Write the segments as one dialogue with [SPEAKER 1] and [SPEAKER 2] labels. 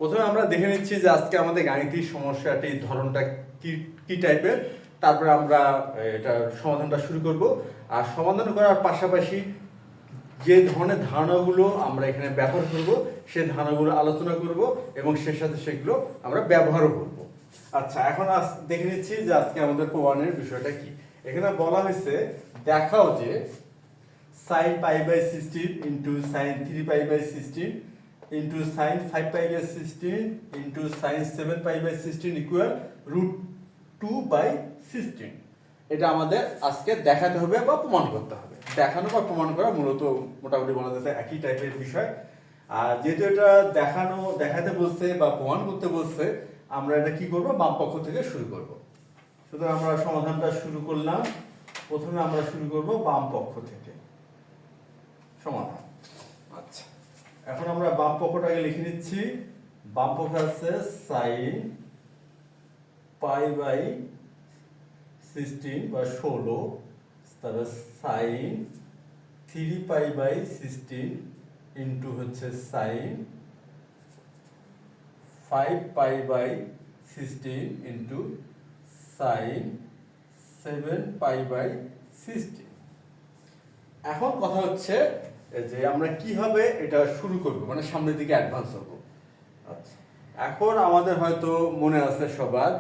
[SPEAKER 1] প্রথমে আমরা দেখে নিচ্ছি যে আজকে আমাদের গাণিতিক সমস্যাটির ধরনটা কি কি টাইপের, তারপরে আমরা এটার সমাধানটা শুরু করব। আর সমাধান করার পাশাপাশি যে ধরনের ধারণাগুলো আমরা এখানে ব্যবহার করব সেই ধারণাগুলো আলোচনা করব এবং সেই সাথে সেগুলো আমরা ব্যবহারও করব। আচ্ছা, এখন দেখে নিচ্ছি যে আজকে আমাদের প্রমাণের বিষয়টা কি। এখানে বলা হয়েছে দেখাও যে sin π/16 into sin 3π/16 into sin 5π/16 into sin 7π/16 equal √2/16। এটা আমাদের আজকে দেখাতে হবে বা প্রমাণ করতে হবে। দেখানো বা প্রমাণ করা মূলত মোটামুটি বলা যাচ্ছে একই টাইপের বিষয়। আর যেহেতু এটা দেখাতে বলছে বা প্রমাণ করতে বলছে, আমরা এটা কি করব, বাম পক্ষ থেকে শুরু করব। সুতরাং আমরা সমাধানটা শুরু করলাম। প্রথমে আমরা শুরু করব বাম পক্ষ থেকে সমাধান। আচ্ছা, এখন আমরা বাম পক্ষটাকে লিখে নিচ্ছি। বাম পক্ষ আছে sin π/16 বা 16, তারপর sin 3π/16 ইন্টু হচ্ছে sin 5π/16 ইন্টু sin 7π/16। এখন কথা হচ্ছে যে আমরা কিভাবে এটা শুরু করব, মানে সামনের দিকে অ্যাডভান্স হব। আচ্ছা, এখন আমাদের হয়তো মনে আছে সবার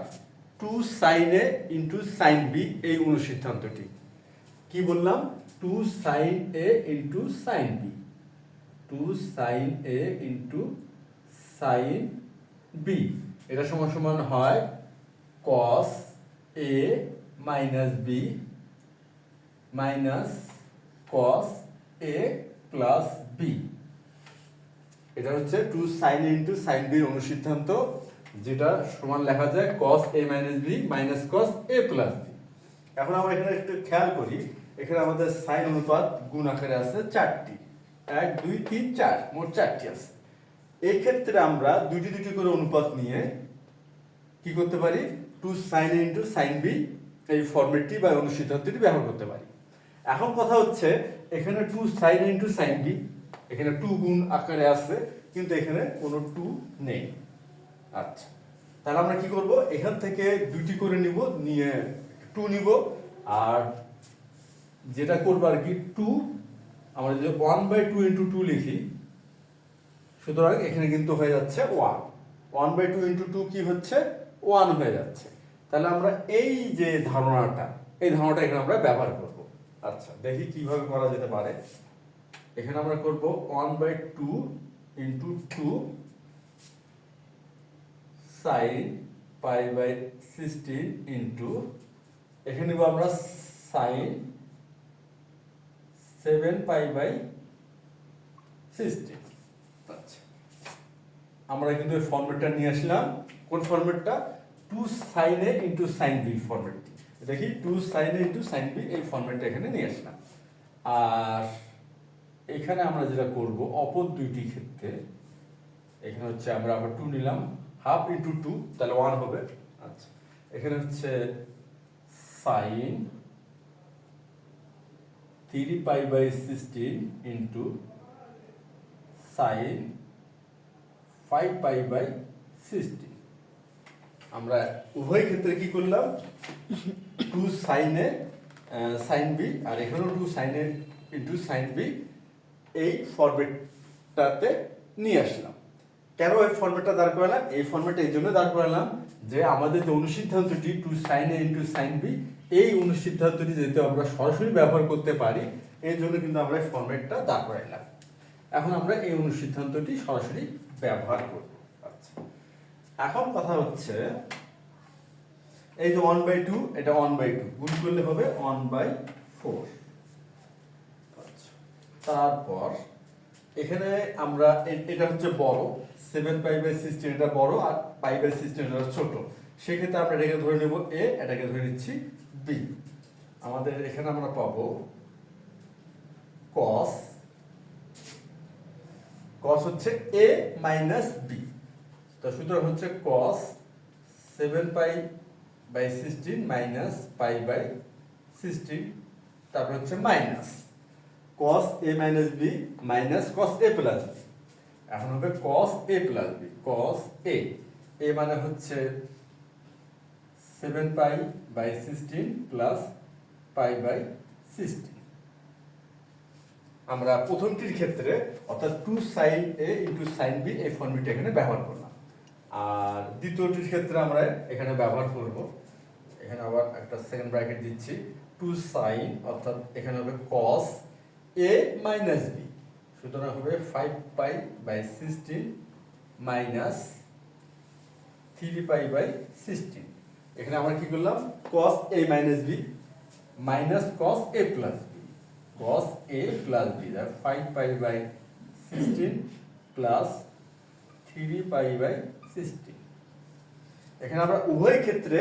[SPEAKER 1] 2 sin a into sin b এই অনুসিদ্ধান্তটি। কি বললাম? 2 sin a into sin b, 2 sin a into sin b, এটা সমান সমান হয় cos a minus b minus cos a plus b। এটা হচ্ছে 2 sin a into sin b এর অনুসিদ্ধান্ত, যেটা সমান লেখা যায় cos a minus b minus cos a plus b। এখন আমরা এখানে একটু খেয়াল করি, এখানে আমাদের sin অনুপাত গুণ আকারে আছে 4টি, 1 2 3 4, মোট 4টি আছে। এই ক্ষেত্রে আমরা দুটি দুটি করে অনুপাত নিয়ে কি করতে পারি, 2 sin a into sin b এই ফরম্যাটটি বা অনুসিদ্ধান্তটি ব্যবহার করতে পারি। এখন কথা হচ্ছে এখানে 2 sin a into sin b, এখানে 2 গুণ আকারে আছে, কিন্তু এখানে কোনো 2 নেই। আচ্ছা, তাহলে আমরা কি করব, এখান থেকে দুটি করে নিব, নিয়ে 2 নিব, আর যেটা করব আর কি 2 আমরা যদি 1/2 ইন্টু 2 লিখি, সুতরাং এখানে কিন্তু হয়ে যাচ্ছে 1, 1/2 ইন্টু 2 কি হচ্ছে 1 হয়ে যাচ্ছে। তাহলে আমরা এই যে ধারণাটা এখানে আমরা ব্যবহার করব। আচ্ছা, দেখি কিভাবে করা যেতে পারে। এখানে আমরা করব 1/2 ইন্টু 2 sin π/16 ইন্টু এখানে নিব আমরা sin 7π/16। আচ্ছা, আমরা কিন্তু এই ফরম্যাটটা নিয়ে আসলাম। কোন ফরম্যাটটা? 2 sin a into sin b ফরম্যাটটি। দেখি 2 sin a into sin b এই ফরম্যাটটা এখানে নিয়ে আসলাম। আর এখানে আমরা যেটা করব অপর দুইটি ক্ষেত্রে, এখানে হচ্ছে আমরা আবার 2 নিলাম, হাফ ইন্টু 2 তাহলে 1 হবে। আচ্ছা, এখানে হচ্ছে sin 3π/16 ইন্টু sin 5π/16। আমরা উভয় ক্ষেত্রে কি করলাম, 2 sin a sin b, আর এখানেও 2 sin a into sin b এই ফরম্যাটটাতে নিয়ে আসলাম। কেন এই ফরম্যাটটা দাঁড় করালাম? এই ফরম্যাটটা এই জন্য দাঁড় করালাম যে আমাদের যে অনুসিদ্ধান্তটি 2 sin a into sin b এই অনুসিদ্ধান্তটি যেহেতু আমরা সরাসরি ব্যবহার করতে পারি, এই জন্য কিন্তু আমরা এই ফরম্যাটটা দাঁড় করাইলাম। এখন আমরা এই অনুসিদ্ধান্তটি সরাসরি ব্যবহার করব। আচ্ছা, এখন কথা হচ্ছে এই যে 1/2, এটা 1/2 গুণ করলে হবে 1/4। আচ্ছা, তারপর এখানে আমরা এটা হচ্ছে বড়, 7π/16 এটা বড়, আর π/16 এটা ছোট। সেক্ষেত্রে আমরা এটাকে ধরে নেব a, এটাকে ধরে নিচ্ছি b। আমাদের এখানে আমরা পাবো cos হচ্ছে a মাইনাস b, তো সুতরাং হচ্ছে cos 7π/16 মাইনাস π/16, তারপর হচ্ছে minus cos a minus b minus cos a plus b। এখন হবে cos a plus b, cos a, a মানে হচ্ছে 7 pi by 16 plus pi by 16। আমরা প্রথমটির ক্ষেত্রে অর্থাৎ 2 sin a into sin b এই ফর্মুলাটা এখানে ব্যবহার করলাম, আর দ্বিতীয়টির ক্ষেত্রে আমরা এখানে ব্যবহার করব, এখানে আবার একটা সেকেন্ড ব্র্যাকেট দিচ্ছি, 2 sin অর্থাৎ এখানে হবে cos a মাইনাস b, সুতরাং হবে 5 pi by 16 minus 3 pi by 16। এখানে আমরা কি করলাম, cos a minus b minus cos a plus b, cos a plus b, 5 pi by 16 plus 3 pi by 16। এখানে আমরা উভয় ক্ষেত্রে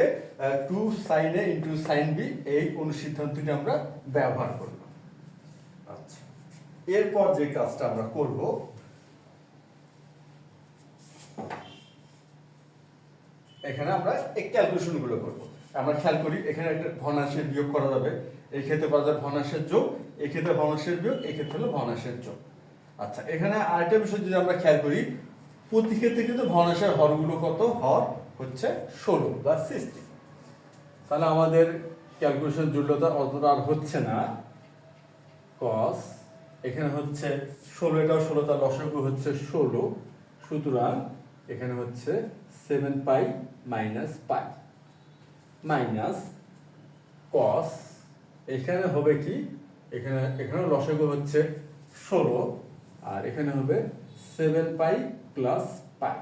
[SPEAKER 1] 2 sin a into sin b এই অনুসিদ্ধান্তটি আমরা ব্যবহার করলাম। আচ্ছা, এরপর যে কাজটা আমরা করব, এখানে আমরা এই ক্যালকুলেশনগুলো করব। আমরা খেয়াল করি এখানে একটা ভগ্নাংশের বিয়োগ করা যাবে, এই ক্ষেত্রে করা যাবে ভগ্নাংশের যোগ, এই ক্ষেত্রে ভগ্নাংশের বিয়োগ, এই ক্ষেত্রে হলো ভগ্নাংশের যোগ। আচ্ছা, এখানে আরেকটা বিষয় যদি আমরা খেয়াল করি, প্রতি ক্ষেত্রে কিন্তু ভগ্নাংশের হরগুলো কত, হর হচ্ছে 16 বা 16। তাহলে আমাদের ক্যালকুলেশন জটিলতা অতটা আর হচ্ছে না। cos এখানে হচ্ছে 16, এটাও 16, তার লসাগু হচ্ছে 16, সুতরাং এখানে হচ্ছে 7 পাই মাইনাস পাই মাইনাস cos এখানে হবে কি, এখানে লসাগু হচ্ছে 16 আর এখানে হবে 7 pi plus pi,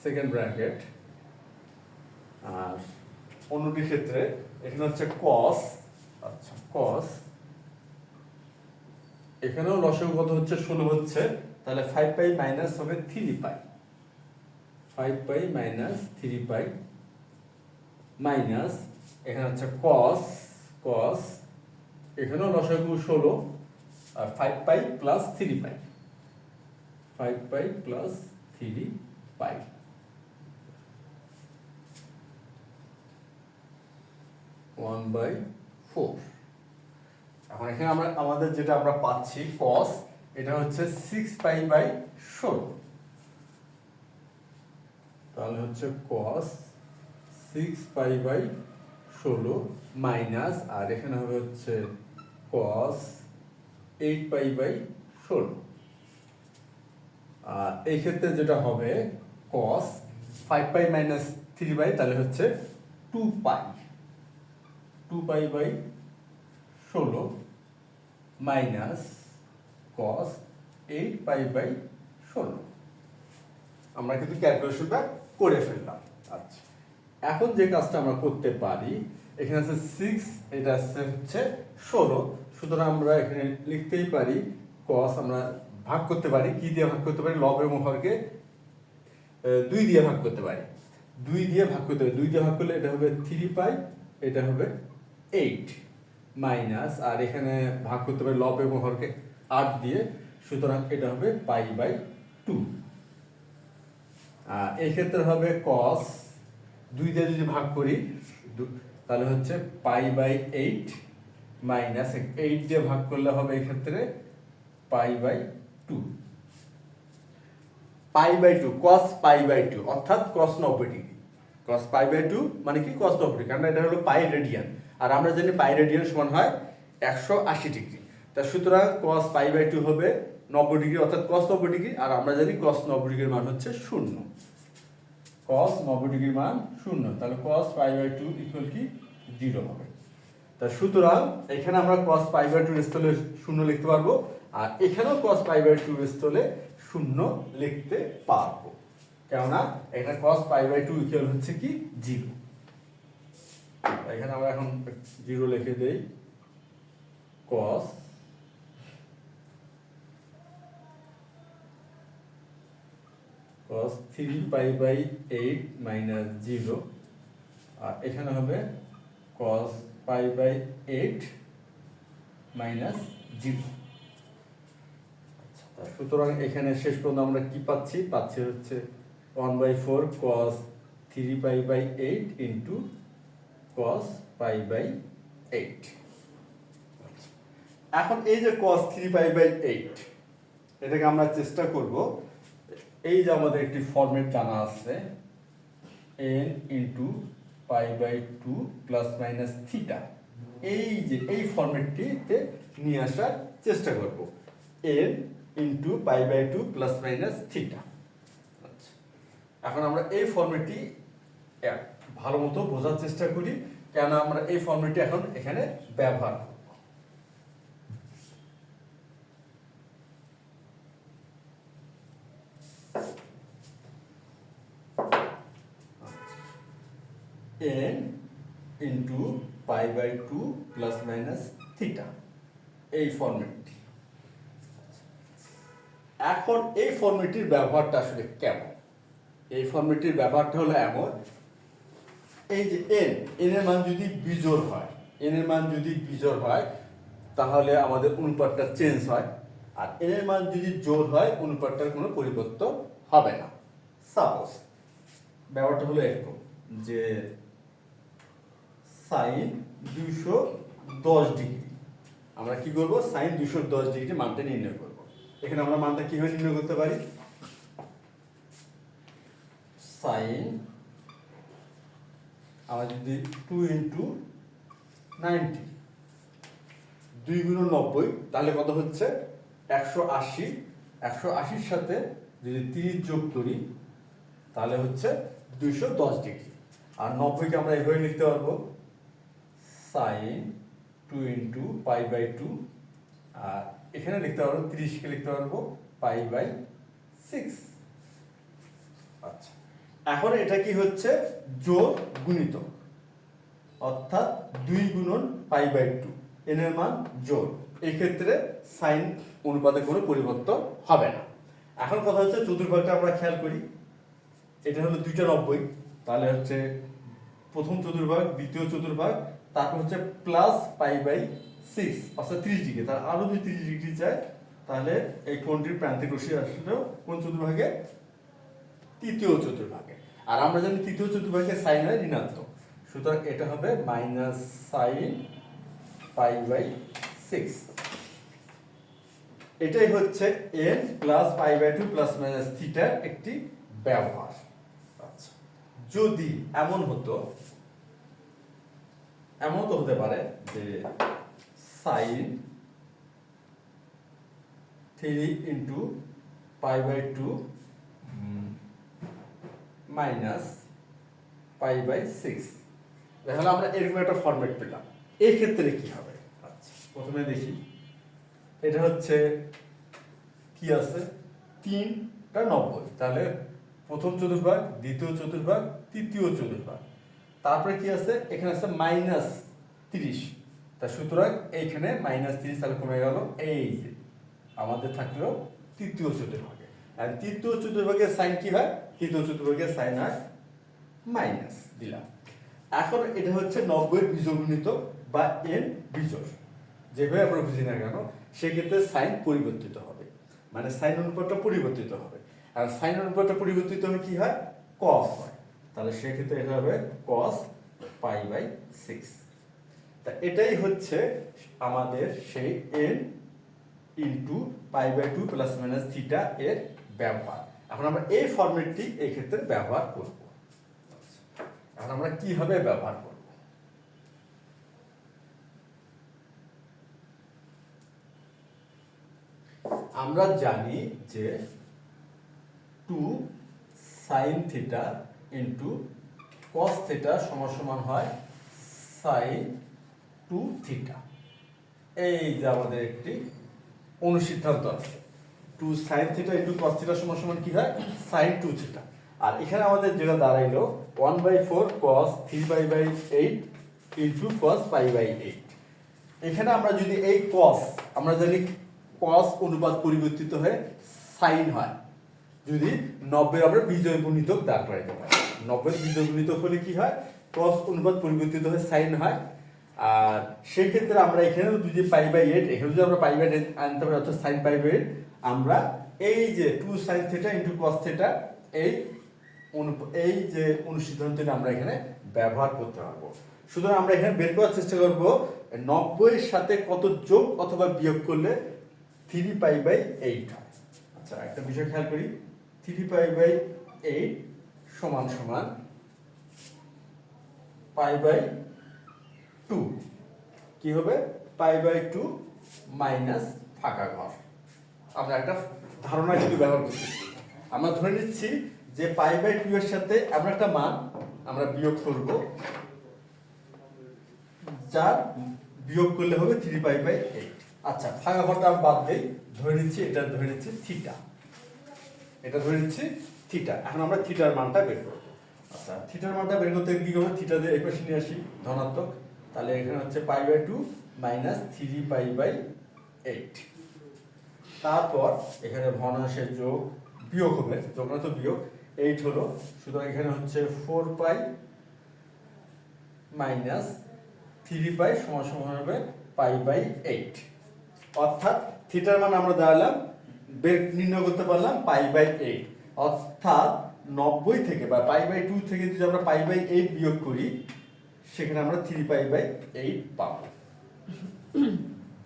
[SPEAKER 1] second bracket. আর অন্যটির ক্ষেত্রে এখানে হচ্ছে cos, আচ্ছা cos এখানেও লসাগু কত হচ্ছে, 16 হচ্ছে, তাহলে 5 পাই মাইনাস হবে 3 পাই, 5 পাই মাইনাস 3 পাই মাইনাস এখানে হচ্ছে cos এখানেও লসাগু 16 আর 5 পাই প্লাস 3 পাই, 5 পাই প্লাস 3 পাই। এখন এখানে আমরা আমাদের যেটা আমরা পাচ্ছি cos, এটা হচ্ছে 6 পাই বাই 16, তাহলে হচ্ছে cos 6 পাই বাই 16 মাইনাস, আর এখানে হবে হচ্ছে cos 8 পাই বাই 16। আর এই ক্ষেত্রে যেটা হবে cos 5 পাই মাইনাস 3 পাই, তাহলে হচ্ছে 2 pi, 2 pi by 16 minus cos 8 pi by 16। আমরা কিন্তু ক্যালকুলেশনটা করে ফেললাম। আচ্ছা, এখন যে কাজটা আমরা করতে পারি, এখানে আছে 6, এটা হচ্ছে 16, সুতরাং আমরা এখানে লিখতেই পারি cos, আমরা ভাগ করতে পারি, কি দিয়ে ভাগ করতে পারি, লব এবং হরকে 2 দিয়ে ভাগ করতে পারি, 2 দিয়ে ভাগ করতে পারি, 2 দিয়ে ভাগ করলে এটা হবে 3 পাই, এটা হবে 8 মাইনাস, আর এখানে ভাগ করতে পারি লব এবং হরকে 8 দিয়ে, সুতরাং এটা হবে পাই বাই 2। এই ক্ষেত্রে হবে cos 2 দিয়ে যদি ভাগ করি তাহলে হচ্ছে পাই বাই 8 মাইনাস 8 দিয়ে ভাগ করলে হবে এই ক্ষেত্রে pi by 2, pi by 2, cos pi by 2 অর্থাৎ cos 90 degree. cos pi by 2 মানে কি, cos 90 ডিগ্রি, কারণ এটা হলো পাই রেডিয়ান, আর আমরা জানি পাই রেডিয়ান সমান হয় 180 ডিগ্রি। তা সুতরাং cos পাই বাই 2 হবে 90 ডিগ্রি অর্থাৎ cos 90 ডিগ্রি, আর আমরা জানি cos 90 ডিগ্রির মান হচ্ছে 0, cos 90 ডিগ্রির মান 0, তাহলে cos পাই বাই 2 ইকুয়াল কি 0 হবে। তা সুতরাং এখানে আমরা cos পাই বাই 2 স্থলে 0 লিখতে পারবো, আর এখানেও cos পাই বাই 2 স্থলে 0 লিখতে পারবো, কেননা এখানে cos পাই বাই 2 ইকুয়াল হচ্ছে কি 0। এখানে আমরা এখন 0 লিখে দেই, cos 3 পাই বাই 8 মাইনাস 0, আর এখানে হবে cos পাই বাই 8 মাইনাস 0। সুতরাং এখানে শেষ পর্যন্ত আমরা কি পাচ্ছি, হচ্ছে 1/4 cos 3 pi by 8 into cos pi by 8। এখন এই যে cos 3 পাই বাই 8, এটাকে আমরা চেষ্টা করব, এই যে আমাদের একটি ফরম্যাট জানা আছে n into pi by two plus minus theta, এই যে এই ফরম্যাটটিতে নিয়ে আসার চেষ্টা করব, n into pi by two plus minus theta. এখন আমরা এই ফরম্যাটটি ভালো মতো বোঝার চেষ্টা করি, কেন আমরা এই ফরম্যাটটি এখন এখানে ব্যবহার করব। n into pi by two plus minus theta, এই ফরম্যাটটি। এখন এই ফরম্যাটটির ব্যবহারটা আসলে কেমন? এই ফরম্যাটটির ব্যবহারটা হলো এমন, এই যে n এর মান যদি বিজোড় হয়, n এর মান যদি বিজোড় হয় তাহলে আমাদের অনুপাতটা চেঞ্জ হয়, আর n এর মান যদি জোড় হয় অনুপাতটার কোনো পরিবর্তন হবে না। সাপোজ ব্যাপারটা হলো এরকম যে সাইন 210 ডিগ্রি, আমরা কি করব, সাইন 210 ডিগ্রি মানটা নির্ণয় করব। এখানে আমরা মানটা কিভাবে নির্ণয় করতে পারি? সাইন আমরা যদি 2 ইন্টু 90, 2 গুণ 90, তাহলে কত হচ্ছে 180। 180-র সাথে যদি 30 যোগ করি তাহলে হচ্ছে 210 ডিগ্রি। আর 90-কে আমরা এইভাবে লিখতে পারবো sine 2 into pi by two, আর এখানে লিখতে পারবো 30-কে লিখতে পারবো পাই বাই 6। আচ্ছা, এখন এটা কি হচ্ছে, যোগ গুণিত, অর্থাৎ 2 গুণন পাই বাই টু, n এর মান যোগ। এই ক্ষেত্রে সাইন অনুপাতে কোনো পরিবর্তন হবে না। এখন কথা হচ্ছে চতুর্ভাগটা আমরা খেয়াল করি, এটা হলো 2টা 90, তাহলে হচ্ছে প্রথম চতুর্ভাগ, দ্বিতীয় চতুর্ভাগ, তারপর হচ্ছে প্লাস পাই বাই 6 অর্থাৎ 30 ডিগ্রি। তার আরো যদি 30 ডিগ্রি চাই তাহলে এই কোণটির প্রান্তিক রশ্মি আসলেও কোন চতুর্ভাগে? তৃতীয় চতুর্ভাগে। আর আমরা জানি তৃতীয় চতুর্ভাগে সাইন হয় ঋণাত্মক, সুতরাং এটা হবে মাইনাস সাইন পাই বাই 6। এটাই হচ্ছে n plus pi by two plus minus থিটার একটি ব্যবহার। আচ্ছা, যদি এমন তো হতে পারে যে sine 3 into pi by two minus pi by 6, তাহলে আমরা এরকম একটা ফরম্যাট পেলাম। এই ক্ষেত্রে কি হবে? আচ্ছা, প্রথমে দেখি, এটা হচ্ছে কি আছে, 3টা 90, তাহলে প্রথম চতুর্ভাগ, দ্বিতীয় চতুর্ভাগ, তৃতীয় চতুর্ভাগ, তারপরে কি আছে, এখানে আছে মাইনাস 30, তা সুতরাং এইখানে মাইনাস 30 তাহলে কমে গেল, এই যে আমাদের থাকলো তৃতীয় চতুর্ভাগে। আর তৃতীয় চতুর্ভাগের সাইন কি হয়? তৃতীয় চতুর্ভাগের সাইন হয় মাইনাস দিলাম। এখন এটা হচ্ছে 90 বিজোড় গুণিত বা n বিজোড়, যেভাবে আমরা বুঝি না কেন, সেক্ষেত্রে সাইন পরিবর্তিত হবে, মানে সাইন অনুপাতটা পরিবর্তিত হবে। আর সাইন অনুপাতটা পরিবর্তিত হয়ে কি হয়? কস হয়। তাহলে সেক্ষেত্রে এটা হবে কস পাই বাই 6। তা এটাই হচ্ছে আমাদের সেই n into pi by two plus minus theta এর ব্যবহার। এখন আমরা এই ফরম্যাটটি এই ক্ষেত্রে ব্যবহার করব। এখন আমরা কিভাবে ব্যবহার করব? আমরা জানি যে 2 sine theta into cos theta সমান হয় সাইন 2 থিটা। এই যে আমাদের একটি অনুসিদ্ধান্ত আছে, 2 sine theta into cos theta সমান কি হয়? Sign 2 theta. আর এখানে আমাদের যেটা দাঁড়াইলো 1/4 cos 3/8 ইন্টু cos π/8। এখানে আমরা যদি এই cos, আমরা জানি cos অনুপাত পরিবর্তিত হয়ে সাইন হয়, যদি 90 আমরা বিজোড় গুণিতক দাঁড় করাইতে পারি। 90 বিজোড় গুণিতক হলে কি হয়? cos অনুপাত পরিবর্তিত হয়ে সাইন হয়। আর সেই ক্ষেত্রে আমরা এখানেও যদি π/8, এখানে যদি আমরা π/8 আনতে পারি অর্থাৎ sin π/8, আমরা এই যে 2 sin theta into cos theta এই যে অনুসিদ্ধান্তটি আমরা এখানে ব্যবহার করতে পারবো। সুতরাং আমরা এখানে বের করার চেষ্টা করব 90 এর সাথে কত যোগ অথবা বিয়োগ করলে 3π/8 হয়। আচ্ছা, একটা বিষয় খেয়াল করি, 3π/8 সমান সমান π/2 কি হবে, π/2 মাইনাস ফাঁকা ঘর। আমরা একটা ধারণা কিন্তু ব্যবহার করতেছি, আমরা ধরে নিচ্ছি যে π/2 এর সাথে আমরা একটা মান আমরা বিয়োগ করব, যার বিয়োগ করলে হবে 3π/8। আচ্ছা, ফাঁকা ঘরটা আমি বাদ দেই, ধরে নিচ্ছি এটা, ধরে নিচ্ছি থিটা, এটা ধরে নিচ্ছি থিটা। এখন আমরা থিটার মানটা বের করব। আচ্ছা, থিটার মানটা বের করতে কি করব, থিটা দিয়ে এই পাশে নিয়ে আসি ধনাত্মক, তাহলে এখানে হচ্ছে π/2 মাইনাস 3π/8। তারপর এখানে ভগ্নাংশের যোগ বিয়োগ হবে, যোগ না তো বিয়োগ, 8 হলো, সুতরাং এখানে হচ্ছে 4π মাইনাস 3π সমান সমান হবে π/8। অর্থাৎ থিটার মান আমরা দাঁড়ালাম বের নির্ণয় করতে পারলাম π/8, অর্থাৎ 90 থেকে বা π/2 থেকে যদি আমরা π/8 বিয়োগ করি, সেখানে আমরা 3π/8 পাবো।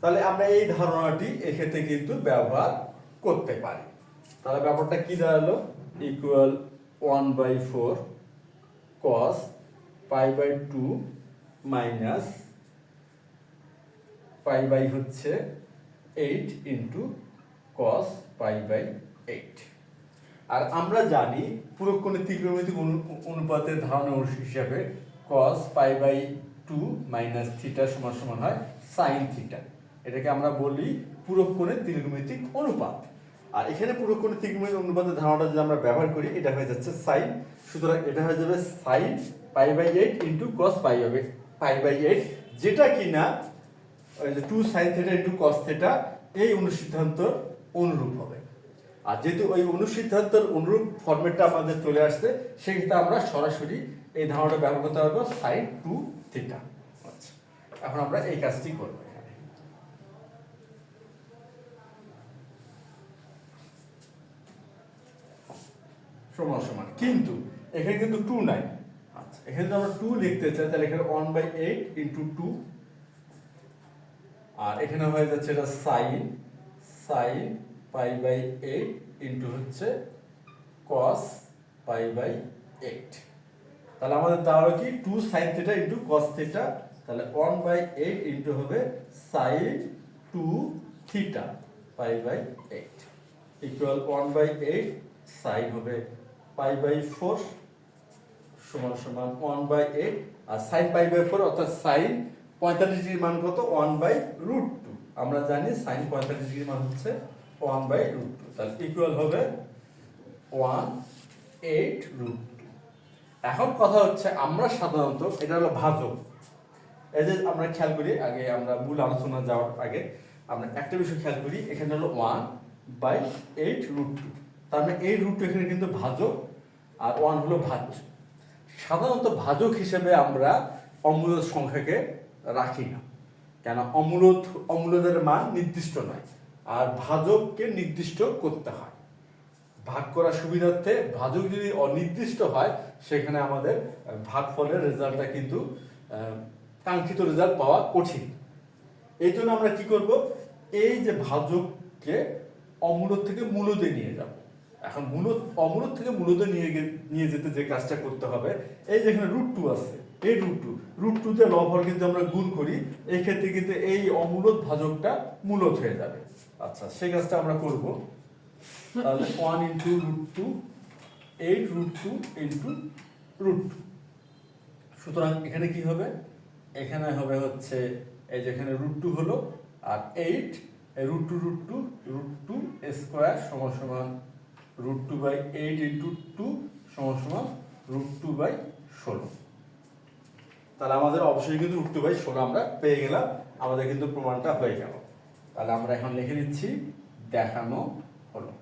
[SPEAKER 1] তাহলে আমরা এই ধারণাটি এক্ষেত্রে কিন্তু ব্যবহার করতে পারি। তাহলে ব্যাপারটা কি দাঁড়ালো, ইকুয়াল 1/4 cos π/2 মাইনাস π/ হচ্ছে 8 ইন্টু cos π/8। আর আমরা জানি পুরোক্ষণের ত্রিকোণমিতিক অনুপাতের ধারণা হিসাবে cos π/2 মাইনাস থিটা সমান সমান হয় sin থিটা। এটাকে আমরা বলি পুরোক্ষণের ত্রিকোণমিতিক অনুপাত। আর এখানে পুরোক্ষণের ত্রিকোণমিতিক অনুপাতের ধারণাটা যদি আমরা ব্যবহার করি, এটা হয়ে যাচ্ছে sin, সুতরাং এটা হয়ে যাবে sin π/8 ইন্টু cos π/8, যেটা কিনা ওই যে 2 sin theta into cos theta এই অনুসিদ্ধান্তর অনুরূপ হবে। আর যেহেতু ওই অনুসিদ্ধান্তর অনুরূপ ফরম্যাটটা আমাদের চলে আসছে, সেক্ষেত্রে আমরা সরাসরি এই ধারণাটা ব্যবহার করতে পারবো sin 2 থিটা। আচ্ছা, এখন আমরা এই কাজটি করব এখানে। সমান সমান, কিন্তু এখানে কিন্তু 2 নাই। আচ্ছা, এখানে যদি আমরা 2 লিখতে চাই, তাহলে এখানে 1/8 ইন্টু 2, আর এখানে হয়ে যাচ্ছে এটা sin π/8 ইন্টু হচ্ছে cos π/8। তাহলে আমাদের দাঁড়ালো কি 2 sin theta into cos theta, তাহলে 1/8 ইন্টু হবে sin 2 থিটা π/8 ইকুয়াল 1/8 sin হবে π/4 সমান সমান 1/8, আর sin π/4 অর্থাৎ sin 45 ডিগ্রির মান কত, 1/√2। আমরা জানি sin 45 ডিগ্রির মান হচ্ছে 1/√2, তাহলে ইকুয়াল হবে 1/8√2। এখন কথা হচ্ছে, আমরা সাধারণত এটা হলো ভাজক, এই যে আমরা খেয়াল করি, আগে আমরা মূল আলোচনা যাওয়ার আগে আমরা একটা বিষয় খেয়াল করি, এখানে হলো 1/8√2, তার মানে এই √2 এখানে কিন্তু ভাজক আর 1 হলো ভাজ্য। সাধারণত ভাজক হিসেবে আমরা অমূলদ সংখ্যাকে রাখি না, কেন, অমূলদের মান নির্দিষ্ট নয়, আর ভাজককে নির্দিষ্ট করতে হয়। ভাগ করার সুবিধার্থে ভাজক যদি অনির্দিষ্ট হয়, সেখানে আমাদের ভাগফলের রেজাল্টটা কিন্তু কাঙ্ক্ষিত রেজাল্ট পাওয়া কঠিন। এই জন্য আমরা কি করব, এই যে ভাজককে অমূলদ থেকে মূলদে নিয়ে যাব। এখন অমূলদ থেকে মূলদে নিয়ে যেতে যে কাজটা করতে হবে, এই যেখানে √2 আছে, এই √2 দিয়ে লব কিন্তু আমরা গুণ করি, এই ক্ষেত্রে কিন্তু এই অমূলদ ভাজকটা মূলদ হয়ে যাবে। আচ্ছা, সেই কাজটা আমরা করব। তাহলে 1 ইন্টু √2, 8√2 ইন্টু √2, সুতরাং এখানে কি হবে, এখানে হবে হচ্ছে এই যেখানে √2 হলো, আর 8 √2 স্কোয়ার সমান সমান √2/8 ইন্টু 2 সমান সমান √2/16। তাহলে আমাদের অবশ্যই কিন্তু √2/16 আমরা পেয়ে গেলাম, আমাদের কিন্তু প্রমাণটা হয়ে গেল। তাহলে আমরা এখন লিখে দিচ্ছি দেখানো হলো।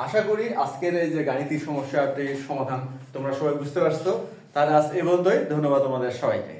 [SPEAKER 1] আশা করি আজকের এই যে গাণিতিক সমস্যাটির সমাধান তোমরা সবাই বুঝতে পারছো। তাহলে আজ এই পর্যন্তই, ধন্যবাদ তোমাদের সবাইকে।